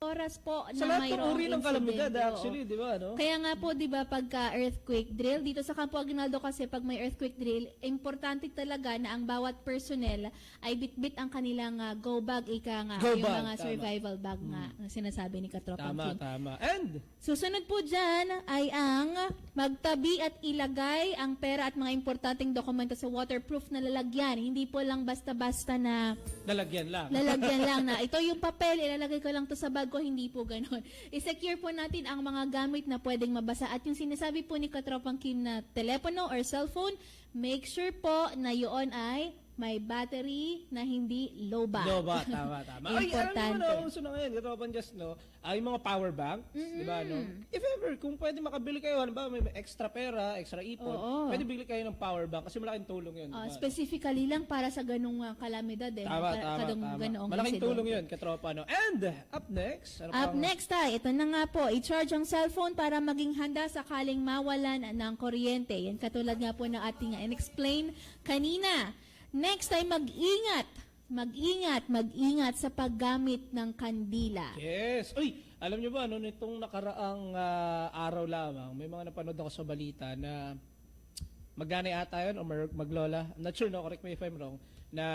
oras po Sa na lahat ng mayroong uri ng kalamidad, insidente, actually, di ba, no? Kaya nga po, di ba, pagka earthquake drill, dito sa Campo Aguinaldo kasi pag may earthquake drill, importante talaga na ang bawat personnel ay bitbit ang kanilang go bag, ika nga, Go yung bag, mga tama. survival bag nga, na sinasabi ni Katropang Tama, Kim. tama. And, Susunod po dyan ay ang magtabi at ilagay ang pera at mga importanteng dokumento sa waterproof na lalagyan. Hindi po lang basta-basta na lalagyan lang. lalagyan lang na ito yung papel, ilalagay ko lang to sa bag ko, hindi po ganon. I-secure po natin ang mga gamit na pwedeng mabasa. At yung sinasabi po ni Katropang Kim na telepono or cellphone, make sure po na yun ay may battery na hindi low bat. No ba? Tama, tama. Ay, alam Importante. mo na, uso na ngayon, Katropang Just, no? Ay, mga power banks, di ba, no? If ever, kung pwede makabili kayo, ano ba, may extra pera, extra ipon, Oo. pwede bili kayo ng power bank kasi malaking tulong yun. Diba? Specifically lang para sa ganung kalamidad eh. Tama, tama. Ganoong Malaking insidente. tulong yun, Katropa, no? And, up next, ano Up pang- next ito na nga po, i-charge ang cellphone para maging handa sakaling mawalan ng kuryente. Yan katulad nga po ng ating in-explain kanina. Next ay mag-ingat sa paggamit ng kandila. Yes. Uy, alam nyo ba, no, nitong nakaraang araw lamang, may mga napanood ako sa balita na magganay ata yun o maglola. I'm not sure, no, correct me if I'm wrong, na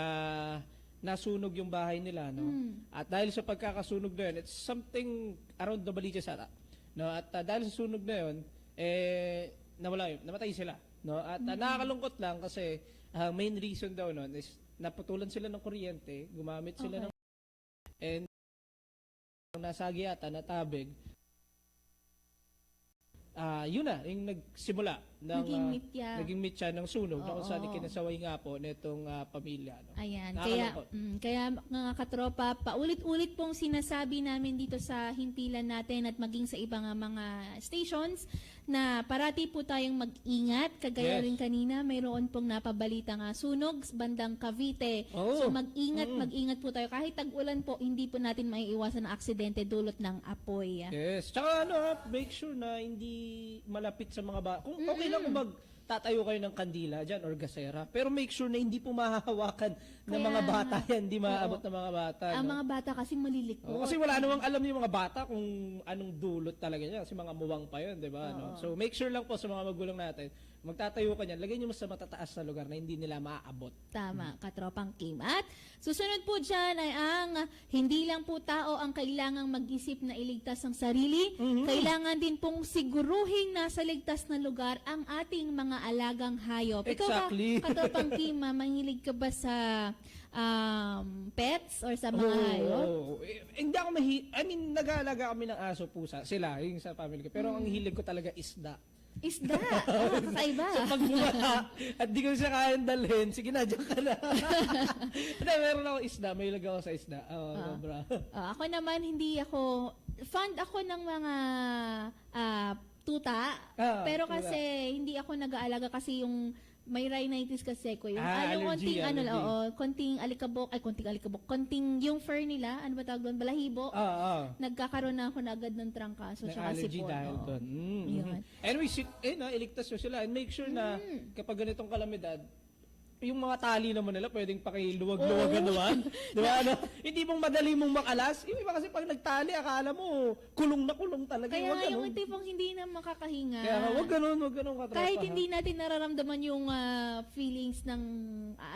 nasunog yung bahay nila, no? At dahil sa pagkakasunog na yun, it's something around the Baliches ata. No? At dahil sa sunog na yun, namatay sila. No? At nakakalungkot lang kasi main reason daw nun is naputulan sila ng kuryente, gumamit sila ng and nasagi ata, natabig. Yun na, yung nagsimula ng naging mitya ng sunog na kung saan ikinasaway nga po nitong pamilya. No? Ayan, Nakakalungkot. kaya mga katropa, paulit-ulit pong sinasabi namin dito sa himpilan natin at maging sa ibang mga stations na parati po tayong mag-ingat. Kagaya Yes. rin kanina, mayroon pong napabalita nga sunog sa bandang Cavite. Oh. So mag-ingat po tayo. Kahit tag-ulan po, hindi po natin maiiwasan ang aksidente dulot ng apoy. Yes. Tsaka make sure na hindi malapit sa mga bata. Kung okay lang kung magtatayo kayo ng kandila dyan or gasera, pero make sure na hindi po mahahawakan ng Kaya mga bata nga. yan, hindi maaabot ng mga bata. Ang no? mga bata kasi malilikot. Kasi wala namang alam yung mga bata kung anong dulot talaga niya. Kasi mga muwang pa yun, di ba? No? So make sure lang po sa mga magulang natin, magtatayo ka niyan, lagay niyo mo sa matataas na lugar na hindi nila maaabot. Tama, Katropang Kim. At susunod po dyan ay ang hindi lang po tao ang kailangang mag-isip na iligtas ang sarili. Kailangan din pong siguruhin nasa ligtas na lugar ang ating mga alagang hayop. Exactly. Ikaw ba, Katropang Kim, mahilig ka ba sa pets or sa mga hayop? Hindi ako nag-aalaga kami ng aso, pusa. Sila, yung sa family ko. Pero ang hilig ko talaga isda. Isda. Kakaiba. So pag bumaha at di ko siya kayang dalhin, sige na, dyan ka na. Hindi, meron ako isda. May ilag ako sa isda. Sobra. Ako naman, fond ako ng mga tuta. Pero tuta. kasi, hindi ako nag-aalaga kasi yung may rhinitis kasi ko. Yung allergy, konting alikabok, konting yung fur nila, ano ba tawag doon? Balahibo. Nagkakaroon na ako na agad ng trangkaso. May Tsaka allergy sipon. dahil doon. Yun. Anyway, iligtas nyo sila and make sure na kapag ganitong kalamidad, yung mga tali naman nila pwedeng pakiluwag-luwagan naman. Di ba? Hindi mong madali mong makalas. Yung iba kasi pag nagtali, akala mo kulong na kulong talaga. Kaya Wag nga yung ganun. tipong hindi na makakahinga. Kaya nga, wag ganun katropa. Kahit hindi natin nararamdaman yung feelings ng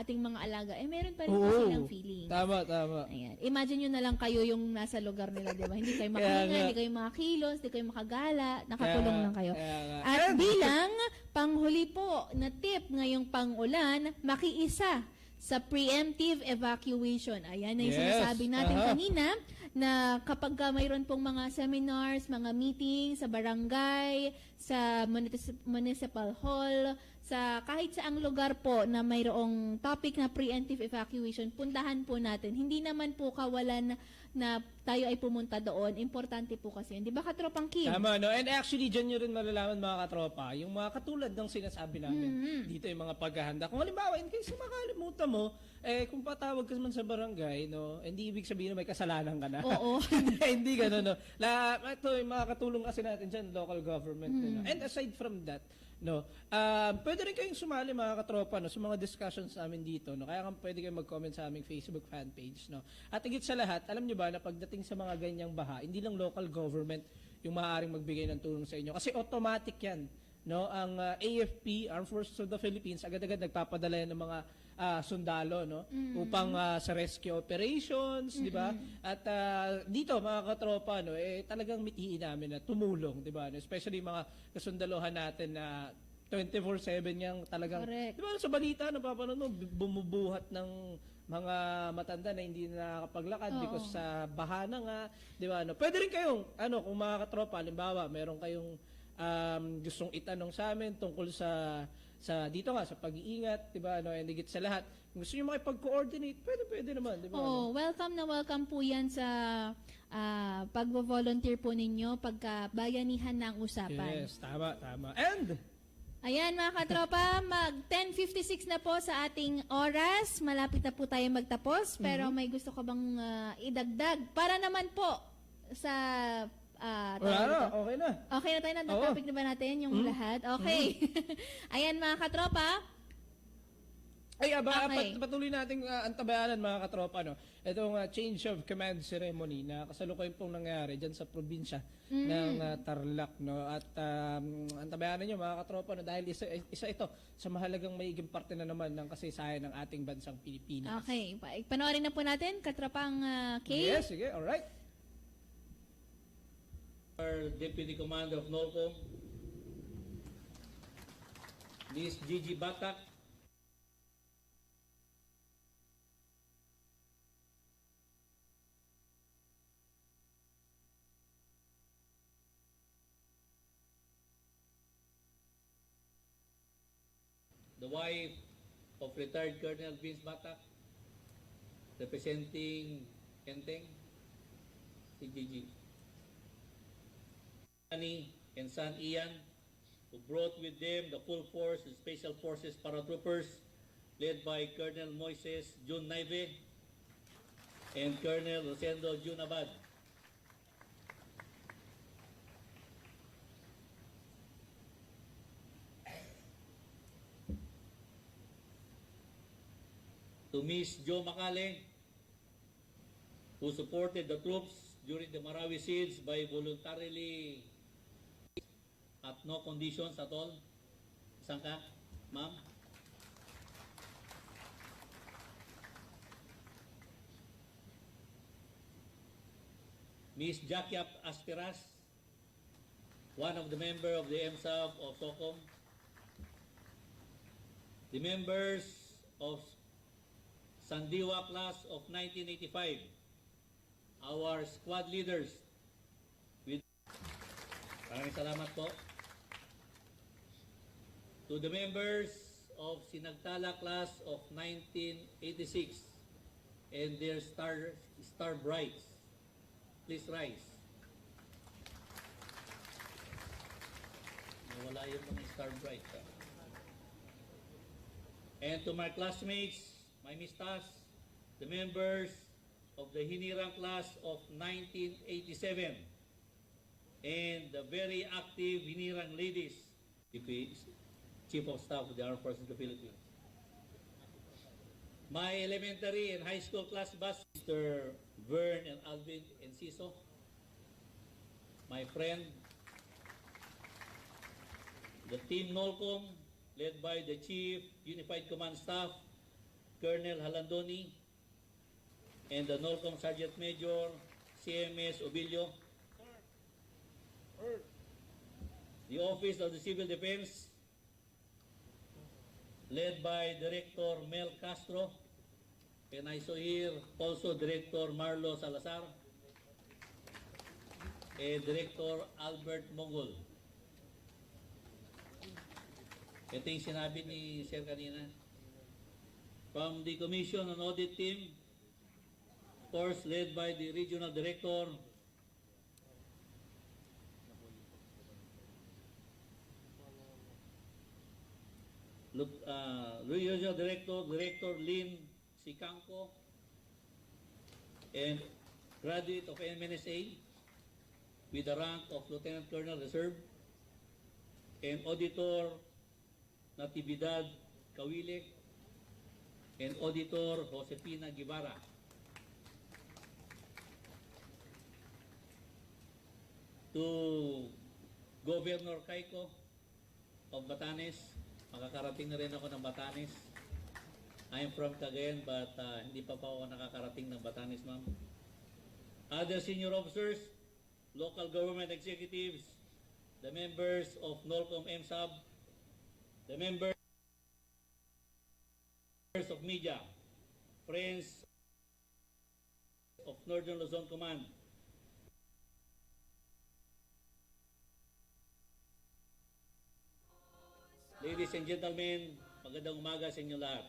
ating mga alaga, meron pa rin Oo. po silang feelings. Pilipinas. Tama, tama. Ayan. Imagine nyo na lang kayo yung nasa lugar nila, di ba? Hindi kayo Kaya makahinga, nga. hindi kayo makakilos, hindi kayo makagala, nakakulong lang kayo. Kaya nga. At bilang panghuli po na tip ngayong pang-ulan, makiisa sa preemptive evacuation. Ayan na yung Yes. sinasabi natin Aha. kanina na kapag mayroon pong mga seminars, mga meetings sa barangay, sa municipal hall, sa kahit saang lugar po na mayroong topic na preemptive evacuation, puntahan po natin. Hindi naman po kawalan na tayo ay pumunta doon. Importante po kasi. Di ba, Katropang Kim? Tama, no? And actually, dyan nyo rin malalaman mga katropa, yung mga katulad ng sinasabi namin, dito yung mga paghahanda. Kung halimbawa, in case makalimutan mo, kung patawag ka man sa barangay, no, hindi ibig sabihin na may kasalanan ka na. Oo. Hindi gano'n, no. Ito, yung mga katulong kasi natin dyan, local government. No? And aside from that, no, pwede rin kayong sumali mga katropa no, sa mga discussions namin dito. No? Kaya pwede kayong mag-comment sa aming Facebook fan page. No? At higit sa lahat, alam nyo ba na pagdating sa mga ganyang baha, hindi lang local government yung maaaring magbigay ng tulong sa inyo. Kasi automatic yan. No? Ang AFP, Armed Forces of the Philippines, agad-agad nagpapadala yan ng mga sundalo no upang sa rescue operations, di ba? At dito mga katropa no talagang mithiin namin na tumulong, di ba? Especially mga kasundalohan natin na 24/7 yang talagang Correct. di ba sa balita napapanood mo bumubuhat ng mga matanda na hindi na nakapaglakad because sa bahana nga, di ba? No? Pwede rin kayong kung mga katropa halimbawa, meron kayong gustong itanong sa amin tungkol sa dito nga sa pag-iingat, 'di ba? No, and higit sa lahat, kung gusto niyo makipag-coordinate, pwede naman, 'di ba? Oh, welcome na welcome po 'yan sa pagvo-volunteer po ninyo pagka bayanihan ng usapan. Yes, tama. And Ayan mga katropa, mag 10:56 na po sa ating oras. Malapit na po tayo magtapos, pero may gusto ka bang idagdag para naman po sa wala na, okay na. Okay na tayo na Oo. topic na ba natin yung lahat? Okay. Ayan mga katropa. Ay, Okay. patuloy nating antabayanan mga katropa, no? Itong change of command ceremony na kasalukuyan pong nangyari dyan sa probinsya ng Tarlac, no? At antabayanan nyo mga katropa, no? Dahil isa ito sa mahalagang maiging parte na naman ng kasaysayan ng ating bansang Pilipinas. Okay. Panoorin na po natin, Katropang Kay. Yes, sige, alright. Our Deputy Commander of NOLCOM, Ms. Gigi Batak, the wife of retired Colonel Vince Batak, representing Kenteng, si Gigi. Annie and son Ian, who brought with them the full force of Special Forces paratroopers led by Colonel Moises Jun Naive and Colonel Rosendo Jun Abad. To Miss Jo Macale, who supported the troops during the Marawi siege by voluntarily at no conditions at all. Isang ka, ma'am? Miss Jackie Aspiras, one of the members of the MSAB of SOCOM. The members of Sandiwa class of 1985, our squad leaders. Maraming salamat po. To the members of Sinagtala class of 1986 and their star brides, please rise. Nawala yung mga star brides. And to my classmates, my mistas, the members of the Hinirang class of 1987 and the very active Hinirang ladies, Chief of Staff of the Armed Forces of the Philippines. My elementary and high school class bus, Mr. Vern and Alvin Enciso, my friend, the Team NOLCOM, led by the Chief Unified Command Staff, Colonel Halandoni, and the NOLCOM Sergeant Major CMS Sabillo, the Office of the Civil Defense, led by Director Mel Castro, and I saw here also Director Marlo Salazar, and Director Albert Mongol. Ito yung sinabi ni Sir kanina. From the Commission on Audit Team, of course, led by the Regional Director, Regional Director, Director Lynn Sicanco, and graduate of MNSA with the rank of Lieutenant Colonel Reserve, and Auditor Natividad Kawile, and Auditor Josefina Guevara. To Governor Caico of Batanes, makakarating na rin ako ng Batanes. I'm from Cagayan but hindi pa ako nakakarating ng Batanes, ma'am. Other senior officers, local government executives, the members of NOLCOM MSAB, the members of media, friends of Northern Luzon Command, ladies and gentlemen, magandang umaga sa inyo lahat.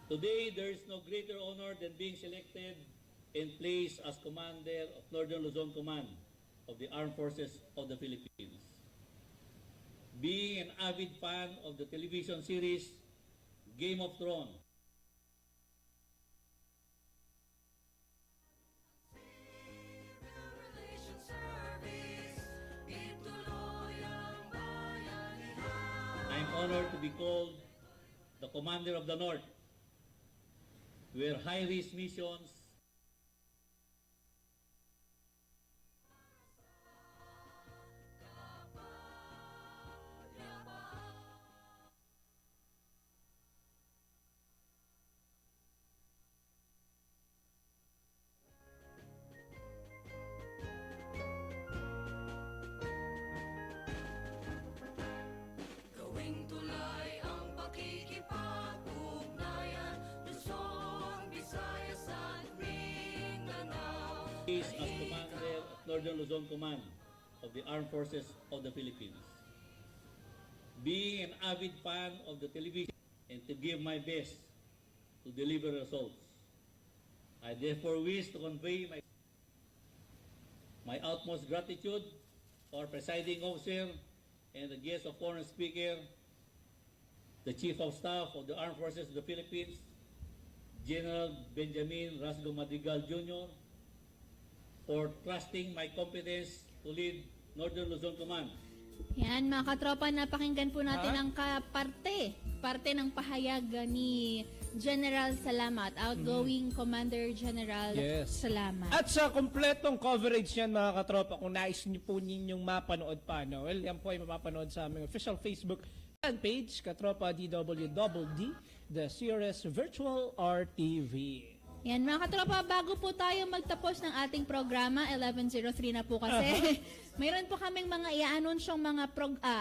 Today, there is no greater honor than being selected and placed as Commander of Northern Luzon Command of the Armed Forces of the Philippines. Being an avid fan of the television series Game of Thrones, I'm honored to be called the Commander of the North, where high-risk missions Gawing tulay ang pakikipag-ugnayan, Luzon, Visayas at Mindanao. is as Commander of Northern Luzon Command of the Armed Forces of the Philippines. Being an avid fan of the television and to give my best to deliver results, I therefore wish to convey my utmost gratitude to our presiding officer and the guest of honor speaker, the Chief of Staff of the Armed Forces of the Philippines, General Benjamin Rasgo Madrigal Jr., for trusting my competence to lead Northern Luzon Command. Yan, mga katropa, napakinggan po natin ang parte ng pahayag ni General Salamat, outgoing Commander General Salamat. At sa kompletong coverage niyan, mga katropa, kung nais niyo po ninyong mapanood pa, no? Well, yan po ay mapapanood sa aming official Facebook fan page, Katropa DWDD, the CRS Virtual RTV. Yan, mga katropa, bago po tayo magtapos ng ating programa, 11:03 na po kasi, mayroon po kaming mga i-anunsyong mga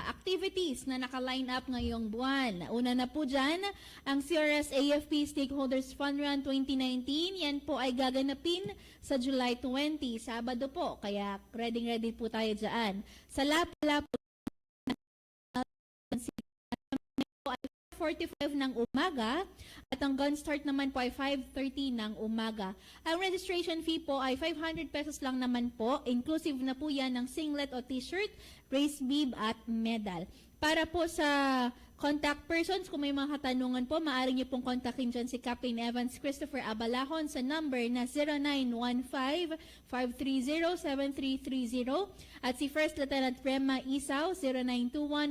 activities na naka-line up ngayong buwan. Una na po dyan, ang CRS AFP Stakeholders Fund Run 2019. Yan po ay gaganapin sa July 20, Sabado po. Kaya ready po tayo dyan. Sa Lapala po, 4:45 ng umaga at ang gun start naman po ay 5:30 ng umaga. Ang registration fee po ay 500 pesos lang naman po. Inclusive na po yan ng singlet o t-shirt, race bib at medal. Para po sa contact persons, kung may mga katanungan po, maaari niyo pong kontakin dyan si Captain Evans Christopher Abalahon sa number na 0915-530-7330 at si First Lieutenant Rema Isaw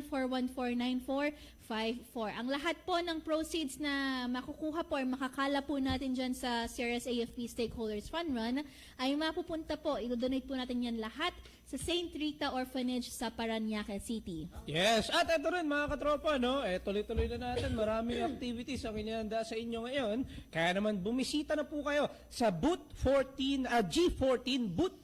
0921-414-9454. Ang lahat po ng proceeds na makukuha po or makakala po natin dyan sa CRS AFP Stakeholders Fund Run ay mapupunta po, i-donate po natin yan lahat sa Saint Rita Orphanage sa Parañaque City. Yes, at ito rin mga katropa, no? Tuloy-tuloy na natin. Maraming activities ang inihanda sa inyo ngayon. Kaya naman bumisita na po kayo sa booth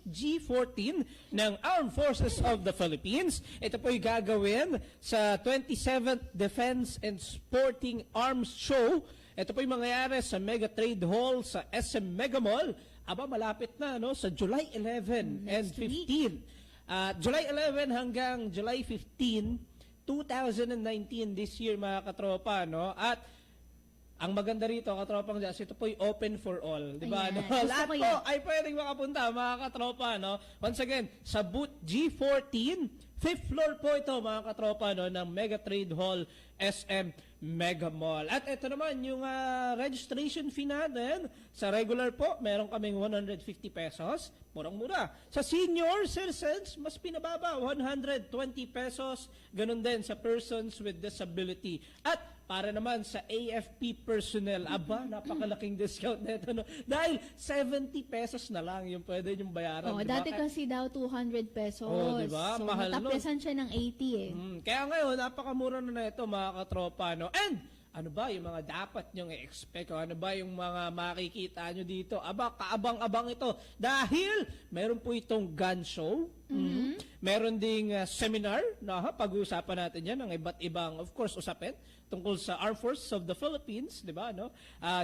G14 ng Armed Forces of the Philippines. Ito po'y gagawin sa 27th Defense and Sporting Arms Show. Ito po'y mangyayari sa Mega Trade Hall sa SM Mega Mall. Aba, malapit na, no? Sa July 11 and 15. July 11 hanggang July 15, 2019, this year, mga katropa, no? At ang maganda rito, katropang jazz, ito po'y open for all. Di ba? Ayan. No? Gusto Lahat ko po yan. ay pwedeng makapunta, mga katropa, no? Once again, sa booth G14, 5th floor po ito, mga katropa, no, ng Mega Trade Hall, SM Mega Mall. At ito naman, yung registration fee natin, sa regular po, meron kaming 150 pesos, murang-mura. Sa senior citizens, mas pinababa, 120 pesos, ganun din sa persons with disability. At para naman sa AFP personnel, aba, napakalaking discount nito, no? Dahil 70 pesos na lang yung pwede yung bayaran. Oh, diba? dati kasi daw 200 pesos. Oh, diba? So, Mahal nun. natapresan siya ng 80 eh. Kaya ngayon, napakamura na ito, mga katropa, no? And, ano ba yung mga dapat nyong i-expect? Ano ba yung mga makikita nyo dito? Aba, kaabang-abang ito. Dahil, meron po itong gun show. Meron ding seminar, na pag-uusapan natin yan, ng iba't ibang, of course, usapin tungkol sa Armed Forces of the Philippines, di ba, no?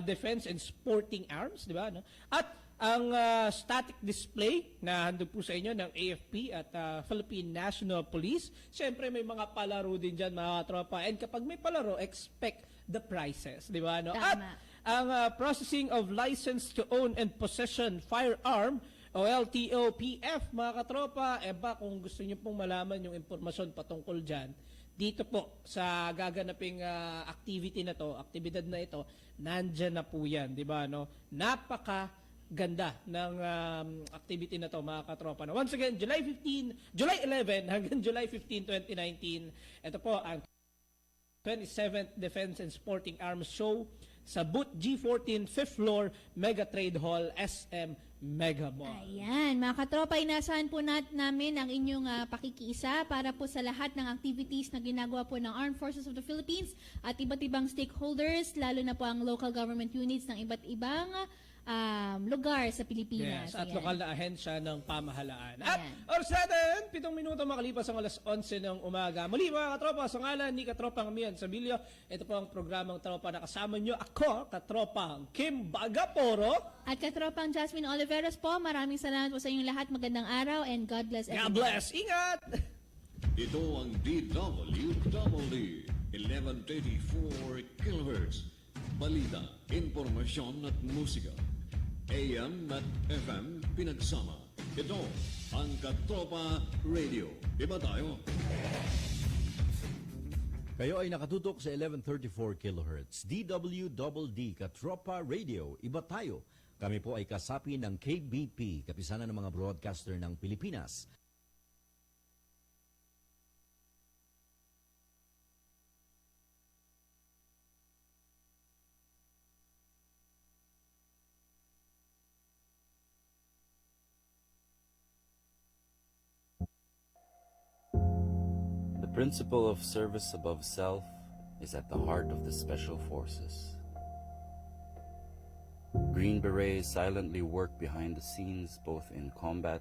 Defense and Sporting Arms, di ba, no? At ang static display na handog po sa inyo ng AFP at Philippine National Police. Siyempre may mga palaro din dyan, mga tropa. And kapag may palaro, expect the prices, di ba, no? Tama. At ang processing of license to own and possession firearm o LTO-PF, mga katropa, kung gusto niyo pong malaman yung impormasyon patungkol dyan, dito po sa gaganaping activity na to, aktibidad na ito, nandyan na po yan, di ba, no? Napaka-ganda ng activity na to, mga katropa. No? Once again, July 11 hanggang July 15, 2019, ito po ang 27th Defense and Sporting Arms Show sa booth G14, 5th floor, Mega Trade Hall, SM Mega Mall. Ayan, mga katropa, inasahan po namin ang inyong pakikiisa para po sa lahat ng activities na ginagawa po ng Armed Forces of the Philippines at iba't ibang stakeholders, lalo na po ang local government units ng iba't ibang lugar sa Pilipinas. Yes, at Ayan. lokal na ahensya ng pamahalaan. At Ayan. oras natin, 7 minuto makalipas ang alas 11 ng umaga. Muli mga katropa, sa ngalan ni Katropang Amihan, Sabillo, ito po ang programang Tropa na kasama nyo ako, Katropang Kim Bagaporo. At katropang Jasmine Oliveros po, maraming salamat po sa inyong lahat. Magandang araw and God bless everyone. God bless. Ingat! Ito ang DWWD 1134 kHz. Balita, impormasyon at musika. AM at FM pinagsama. Ito ang Katropa Radio. Iba tayo. Kayo ay nakatutok sa 1134 kHz. DWDD Katropa Radio. Iba tayo. Kami po ay kasapi ng KBP, kapisanan ng mga broadcaster ng Pilipinas. The principle of service above self is at the heart of the Special Forces. Green Berets silently work behind the scenes both in combat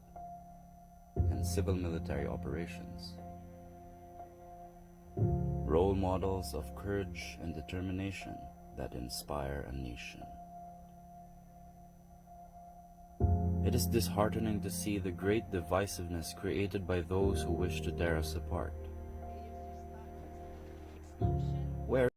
and civil military operations. Role models of courage and determination that inspire a nation. It is disheartening to see the great divisiveness created by those who wish to tear us apart.